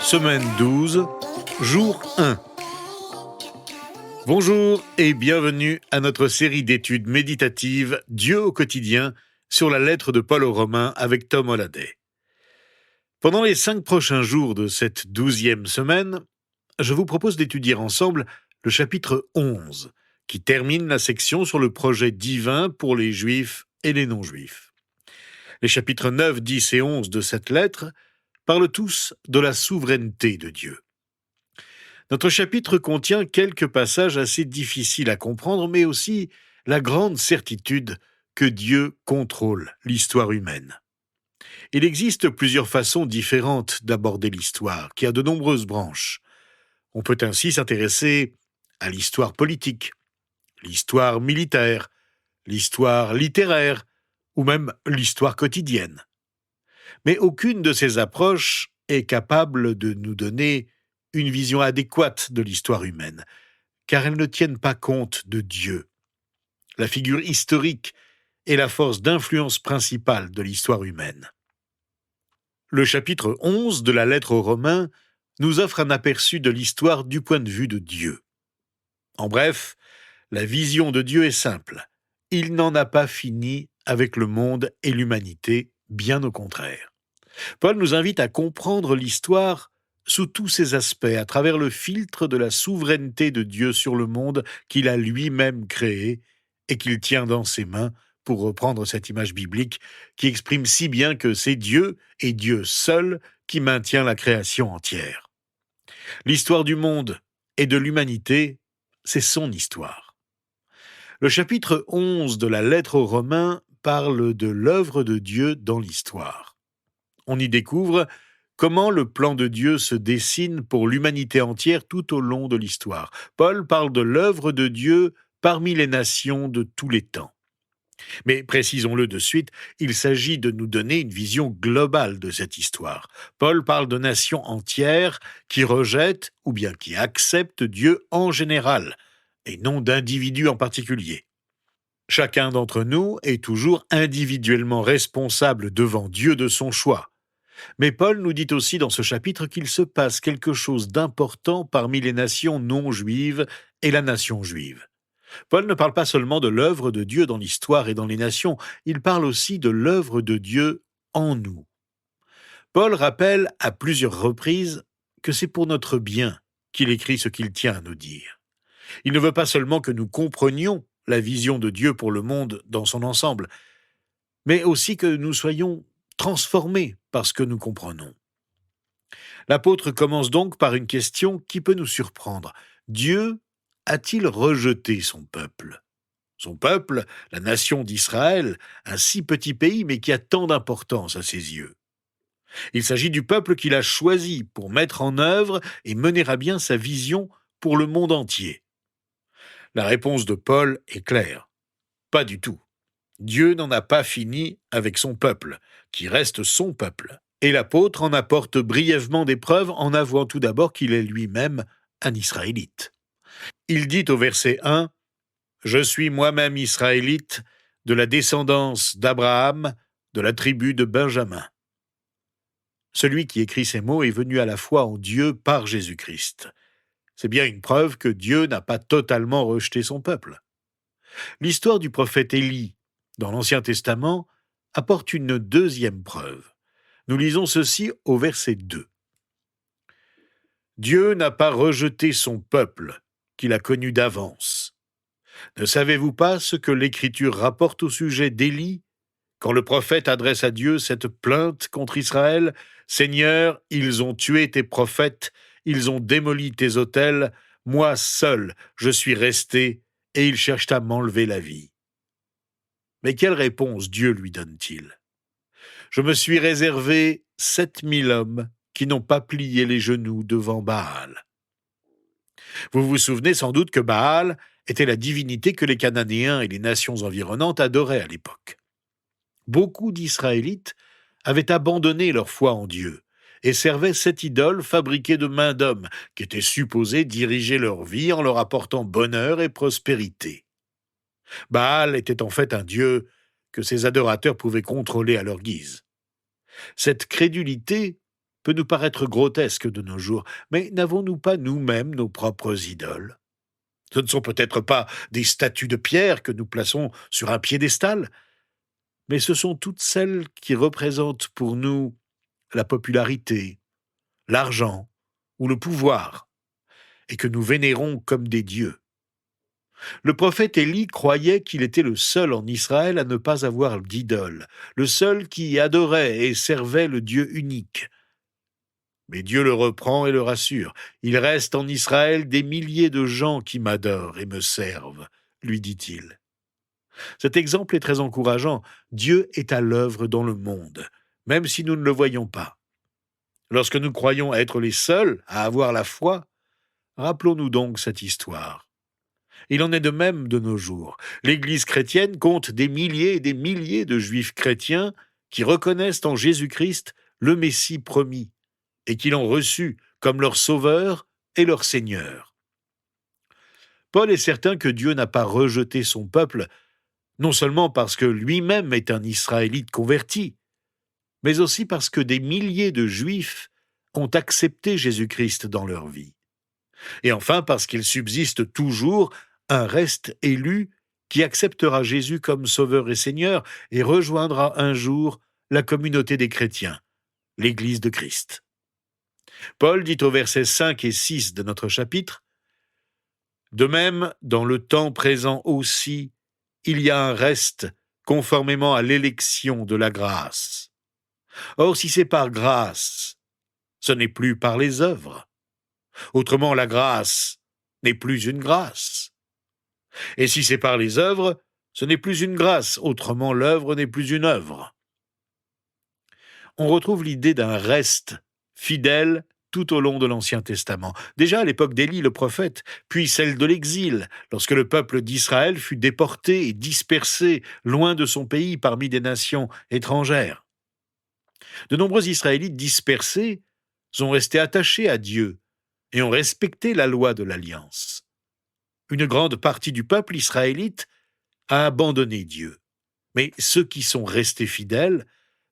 Semaine 12, jour 1. Bonjour et bienvenue à notre série d'études méditatives Dieu au quotidien sur la lettre de Paul aux Romains avec Tom Holliday. Pendant les 5 prochains jours de cette 12e semaine, je vous propose d'étudier ensemble le chapitre 11, qui termine la section sur le projet divin pour les Juifs et les non-Juifs. Les chapitres 9, 10 et 11 de cette lettre parlent tous de la souveraineté de Dieu. Notre chapitre contient quelques passages assez difficiles à comprendre, mais aussi la grande certitude que Dieu contrôle l'histoire humaine. Il existe plusieurs façons différentes d'aborder l'histoire, qui a de nombreuses branches. On peut ainsi s'intéresser à l'histoire politique, l'histoire militaire, l'histoire littéraire, ou même l'histoire quotidienne. Mais aucune de ces approches est capable de nous donner une vision adéquate de l'histoire humaine, car elles ne tiennent pas compte de Dieu, la figure historique et la force d'influence principale de l'histoire humaine. Le chapitre 11 de la lettre aux Romains nous offre un aperçu de l'histoire du point de vue de Dieu. En bref, la vision de Dieu est simple. Il n'en a pas fini avec le monde et l'humanité, bien au contraire. Paul nous invite à comprendre l'histoire sous tous ses aspects, à travers le filtre de la souveraineté de Dieu sur le monde qu'il a lui-même créé et qu'il tient dans ses mains, pour reprendre cette image biblique qui exprime si bien que c'est Dieu et Dieu seul qui maintient la création entière. L'histoire du monde et de l'humanité, c'est son histoire. Le chapitre 11 de la lettre aux Romains parle de l'œuvre de Dieu dans l'histoire. On y découvre comment le plan de Dieu se dessine pour l'humanité entière tout au long de l'histoire. Paul parle de l'œuvre de Dieu parmi les nations de tous les temps. Mais précisons-le de suite, il s'agit de nous donner une vision globale de cette histoire. Paul parle de nations entières qui rejettent ou bien qui acceptent Dieu en général, et non d'individus en particulier. Chacun d'entre nous est toujours individuellement responsable devant Dieu de son choix. Mais Paul nous dit aussi dans ce chapitre qu'il se passe quelque chose d'important parmi les nations non juives et la nation juive. Paul ne parle pas seulement de l'œuvre de Dieu dans l'histoire et dans les nations, il parle aussi de l'œuvre de Dieu en nous. Paul rappelle à plusieurs reprises que c'est pour notre bien qu'il écrit ce qu'il tient à nous dire. Il ne veut pas seulement que nous comprenions la vision de Dieu pour le monde dans son ensemble, mais aussi que nous soyons transformés par ce que nous comprenons. L'apôtre commence donc par une question qui peut nous surprendre. Dieu a-t-il rejeté son peuple ? Son peuple, la nation d'Israël, un si petit pays mais qui a tant d'importance à ses yeux. Il s'agit du peuple qu'il a choisi pour mettre en œuvre et mener à bien sa vision pour le monde entier. La réponse de Paul est claire. Pas du tout. Dieu n'en a pas fini avec son peuple, qui reste son peuple. Et l'apôtre en apporte brièvement des preuves en avouant tout d'abord qu'il est lui-même un Israélite. Il dit au verset 1 « Je suis moi-même Israélite, de la descendance d'Abraham, de la tribu de Benjamin. » Celui qui écrit ces mots est venu à la foi en Dieu par Jésus-Christ. C'est bien une preuve que Dieu n'a pas totalement rejeté son peuple. L'histoire du prophète Élie, dans l'Ancien Testament, apporte une deuxième preuve. Nous lisons ceci au verset 2. « Dieu n'a pas rejeté son peuple, qu'il a connu d'avance. Ne savez-vous pas ce que l'Écriture rapporte au sujet d'Élie, quand le prophète adresse à Dieu cette plainte contre Israël ? « Seigneur, ils ont tué tes prophètes, ils ont démoli tes autels, moi seul je suis resté, et ils cherchent à m'enlever la vie. » Mais quelle réponse Dieu lui donne-t-il ? « Je me suis réservé 7000 hommes qui n'ont pas plié les genoux devant Baal. » Vous vous souvenez sans doute que Baal était la divinité que les Cananéens et les nations environnantes adoraient à l'époque. Beaucoup d'Israélites avaient abandonné leur foi en Dieu et servaient cette idole fabriquée de mains d'hommes qui était supposée diriger leur vie en leur apportant bonheur et prospérité. Baal était en fait un dieu que ses adorateurs pouvaient contrôler à leur guise. Cette crédulité peut nous paraître grotesque de nos jours, mais n'avons-nous pas nous-mêmes nos propres idoles? Ce ne sont peut-être pas des statues de pierre que nous plaçons sur un piédestal, mais ce sont toutes celles qui représentent pour nous la popularité, l'argent ou le pouvoir, et que nous vénérons comme des dieux. Le prophète Élie croyait qu'il était le seul en Israël à ne pas avoir d'idole, le seul qui adorait et servait le Dieu unique. Mais Dieu le reprend et le rassure. Il reste en Israël des milliers de gens qui m'adorent et me servent, lui dit-il. Cet exemple est très encourageant. Dieu est à l'œuvre dans le monde, même si nous ne le voyons pas. Lorsque nous croyons être les seuls à avoir la foi, rappelons-nous donc cette histoire. Il en est de même de nos jours. L'Église chrétienne compte des milliers et des milliers de juifs chrétiens qui reconnaissent en Jésus-Christ le Messie promis et qui l'ont reçu comme leur Sauveur et leur Seigneur. Paul est certain que Dieu n'a pas rejeté son peuple, non seulement parce que lui-même est un Israélite converti, mais aussi parce que des milliers de Juifs ont accepté Jésus-Christ dans leur vie. Et enfin parce qu'il subsiste toujours un reste élu qui acceptera Jésus comme Sauveur et Seigneur et rejoindra un jour la communauté des chrétiens, l'Église de Christ. Paul dit aux versets 5 et 6 de notre chapitre « De même, dans le temps présent aussi, il y a un reste conformément à l'élection de la grâce. Or, si c'est par grâce, ce n'est plus par les œuvres. Autrement, la grâce n'est plus une grâce. Et si c'est par les œuvres, ce n'est plus une grâce, autrement l'œuvre n'est plus une œuvre. » On retrouve l'idée d'un reste fidèle tout au long de l'Ancien Testament. Déjà à l'époque d'Élie le prophète, puis celle de l'exil, lorsque le peuple d'Israël fut déporté et dispersé loin de son pays parmi des nations étrangères. De nombreux Israélites dispersés sont restés attachés à Dieu et ont respecté la loi de l'Alliance. Une grande partie du peuple israélite a abandonné Dieu. Mais ceux qui sont restés fidèles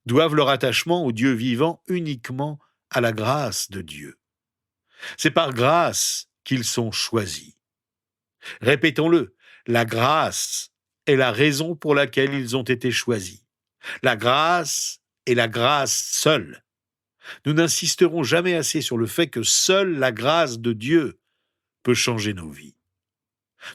doivent leur attachement au Dieu vivant uniquement à la grâce de Dieu. C'est par grâce qu'ils sont choisis. Répétons-le, la grâce est la raison pour laquelle ils ont été choisis. La grâce est la grâce seule. Nous n'insisterons jamais assez sur le fait que seule la grâce de Dieu peut changer nos vies.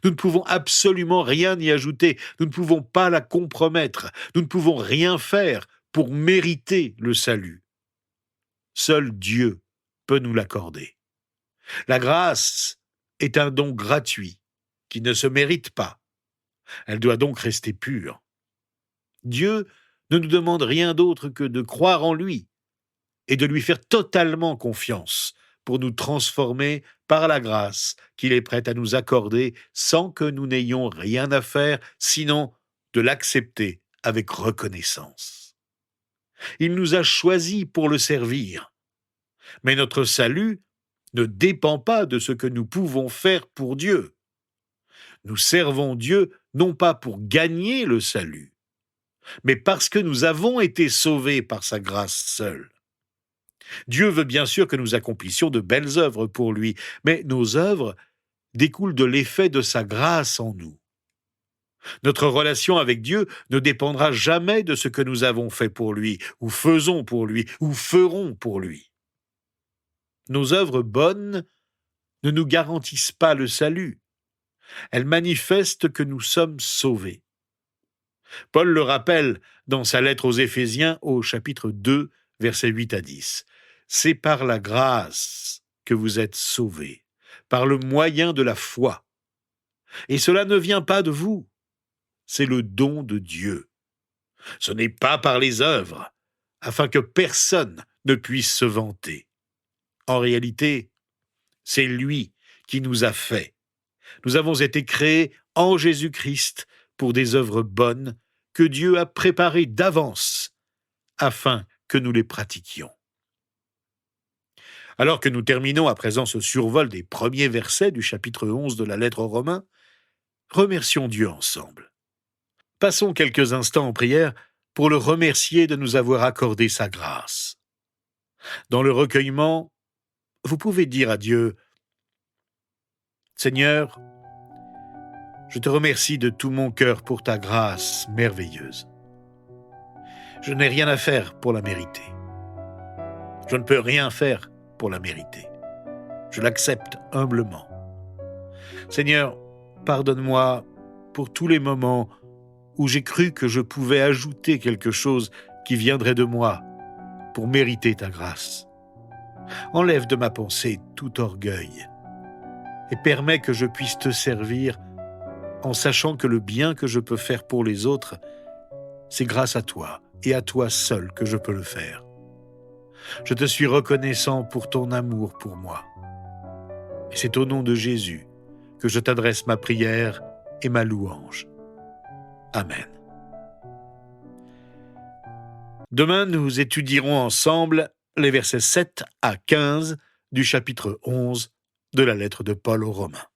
Nous ne pouvons absolument rien y ajouter, nous ne pouvons pas la compromettre, nous ne pouvons rien faire pour mériter le salut. Seul Dieu peut nous l'accorder. La grâce est un don gratuit qui ne se mérite pas. Elle doit donc rester pure. Dieu ne nous demande rien d'autre que de croire en lui et de lui faire totalement confiance pour nous transformer par la grâce qu'il est prêt à nous accorder sans que nous n'ayons rien à faire, sinon de l'accepter avec reconnaissance. Il nous a choisis pour le servir. Mais notre salut ne dépend pas de ce que nous pouvons faire pour Dieu. Nous servons Dieu non pas pour gagner le salut, mais parce que nous avons été sauvés par sa grâce seule. Dieu veut bien sûr que nous accomplissions de belles œuvres pour lui, mais nos œuvres découlent de l'effet de sa grâce en nous. Notre relation avec Dieu ne dépendra jamais de ce que nous avons fait pour lui, ou faisons pour lui, ou ferons pour lui. Nos œuvres bonnes ne nous garantissent pas le salut. Elles manifestent que nous sommes sauvés. Paul le rappelle dans sa lettre aux Éphésiens au chapitre 2, versets 8 à 10. C'est par la grâce que vous êtes sauvés, par le moyen de la foi. Et cela ne vient pas de vous, c'est le don de Dieu. Ce n'est pas par les œuvres, afin que personne ne puisse se vanter. En réalité, c'est lui qui nous a fait. Nous avons été créés en Jésus-Christ pour des œuvres bonnes que Dieu a préparées d'avance afin que nous les pratiquions. Alors que nous terminons à présent ce survol des premiers versets du chapitre 11 de la lettre aux Romains, remercions Dieu ensemble. Passons quelques instants en prière pour le remercier de nous avoir accordé sa grâce. Dans le recueillement, vous pouvez dire à Dieu : « Seigneur, je te remercie de tout mon cœur pour ta grâce merveilleuse. Je n'ai rien à faire pour la mériter. Je ne peux rien faire pour la mériter. Je l'accepte humblement. Seigneur, pardonne-moi pour tous les moments où j'ai cru que je pouvais ajouter quelque chose qui viendrait de moi pour mériter ta grâce. Enlève de ma pensée tout orgueil et permets que je puisse te servir en sachant que le bien que je peux faire pour les autres, c'est grâce à toi et à toi seul que je peux le faire. Je te suis reconnaissant pour ton amour pour moi. Et c'est au nom de Jésus que je t'adresse ma prière et ma louange. Amen. Demain, nous étudierons ensemble les versets 7 à 15 du chapitre 11 de la lettre de Paul aux Romains.